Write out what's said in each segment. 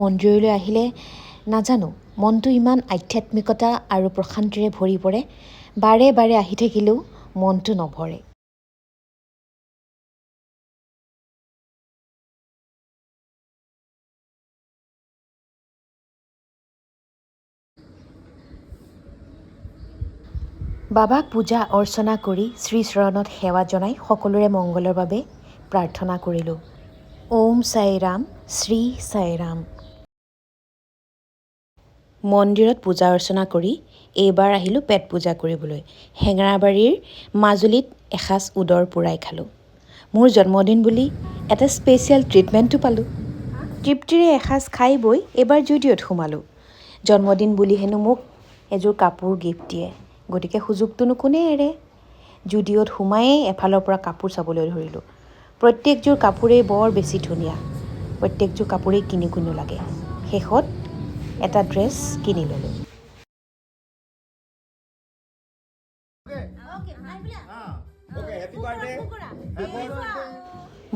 মন্দিৰলৈ আহিলে নাজানো মনটো ইমান আধ্যাত্মিকতা আৰু প্ৰশান্তিৰে ভৰি পৰে। বাৰে বাৰে আহি থাকিলেও মনটো নভৰে। বাবাক পূজা অৰ্চনা কৰি শ্ৰীচৰণত সেৱা জনাই সকলোৰে মংগলৰ বাবে প্ৰাৰ্থনা কৰিলোঁ। ওম সাই ৰাম, শ্ৰী সাই ৰাম। মন্দিৰত পূজা অৰ্চনা কৰি এইবাৰ আহিলোঁ পেট পূজা কৰিবলৈ। হেঙেৰাবাৰীৰ মাজুলীত এসাঁজ উদৰ পূৰাই খালোঁ। মোৰ জন্মদিন বুলি এটা স্পেচিয়েল ট্ৰিটমেণ্টো পালোঁ। তৃপ্তিৰে এসাঁজ খাই বৈ এইবাৰ জুডিঅ'ত সোমালোঁ। জন্মদিন বুলি হেনো মোক এযোৰ কাপোৰ গিফ্ট দিয়ে, গতিকে সুযোগটোনো কোনে এৰে। জুডিঅ'ত সোমায়েই এফালৰ পৰা কাপোৰ চাবলৈ ধৰিলোঁ। প্ৰত্যেকযোৰ কাপোৰেই বৰ বেছি ধুনীয়া। প্ৰত্যেকযোৰ কাপোৰেই কিনো কিনো লাগে। শেষত এটা ড্ৰেছ কিনি ল'লোঁ।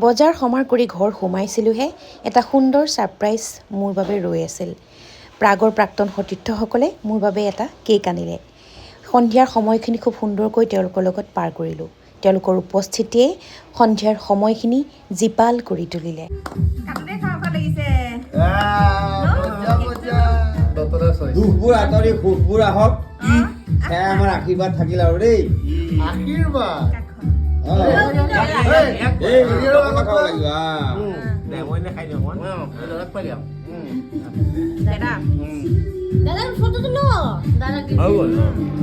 বজাৰ সমাৰ কৰি ঘৰ সোমাইছিলোঁহে এটা সুন্দৰ ছাৰপ্ৰাইজ মোৰ বাবে ৰৈ আছিল। প্ৰাগৰ প্ৰাক্তন সতীৰ্থসকলে মোৰ বাবে এটা কেক আনিলে। সন্ধিয়াৰ সময়খিনি খুব সুন্দৰকৈ তেওঁলোকৰ লগত পাৰ কৰিলোঁ। তেওঁলোকৰ উপস্থিতিয়ে সন্ধিয়াৰ সময়খিনি জীপাল কৰি তুলিলে। দুখবোৰ আঁতৰি সুখবোৰ আহক, সেয়া আমাৰ আশীৰ্বাদ থাকিল আৰু দেই। আশীৰ্বাদ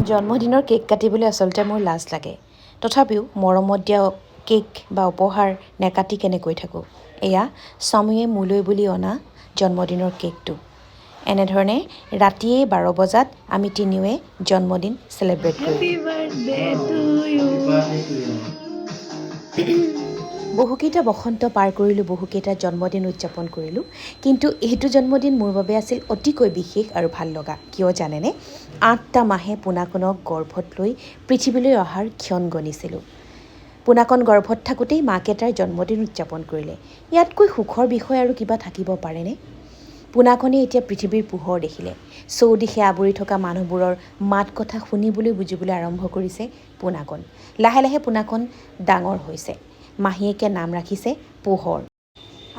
জন্মদিনৰ কেক কাটিবলৈ আচলতে মোৰ লাজ লাগে। তথাপিও মৰমত দিয়া কেক বা উপহাৰ নেকাটি কেনেকৈ থাকোঁ। এয়া স্বামীয়ে মোলৈ বুলি অনা জন্মদিনৰ কেকটো। এনেধৰণে ৰাতিয়ে 12 বজাত আমি তিনিওৱে জন্মদিন চেলিব্ৰেট কৰিলোঁ। বহুকেইটা বসন্ত পাৰ কৰিলোঁ, বহুকেইটা জন্মদিন উদযাপন কৰিলোঁ, কিন্তু এইটো জন্মদিন মোৰ বাবে আছিল অতিকৈ বিশেষ আৰু ভাল লগা। কিয় জানেনে? 8টা মাহে পোনাকণক গৰ্ভত লৈ পৃথিৱীলৈ অহাৰ ক্ষণ গণিছিলোঁ। পোনাকণ গৰ্ভত থাকোঁতেই মাকেইটাৰ জন্মদিন উদযাপন কৰিলে। ইয়াতকৈ সুখৰ বিষয় আৰু কিবা থাকিব পাৰেনে? পোনাকণে এতিয়া পৃথিৱীৰ পোহৰ দেখিলে। চৌদিশে আৱৰি থকা মানুহবোৰৰ মাত কথা শুনিবলৈ বুজিবলৈ আৰম্ভ কৰিছে পোনাকণ। লাহে লাহে পোনাকণ ডাঙৰ হৈছে। মাহীয়েকে নাম ৰাখিছে পোহৰ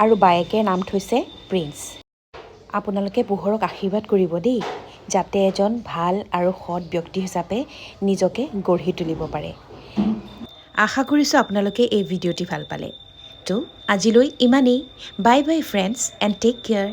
আৰু বায়েকে নাম থৈছে প্ৰিন্স। আপোনালোকে পোহৰক আশীৰ্বাদ কৰিব দেই, যাতে এজন ভাল আৰু সৎ ব্যক্তি হিচাপে নিজকে গঢ়ি তুলিব পাৰে। আশা কৰিছোঁ আপোনালোকে এই ভিডিঅ'টি ভাল পালে। তো আজিলৈ ইমানেই। Bye bye friends and take care.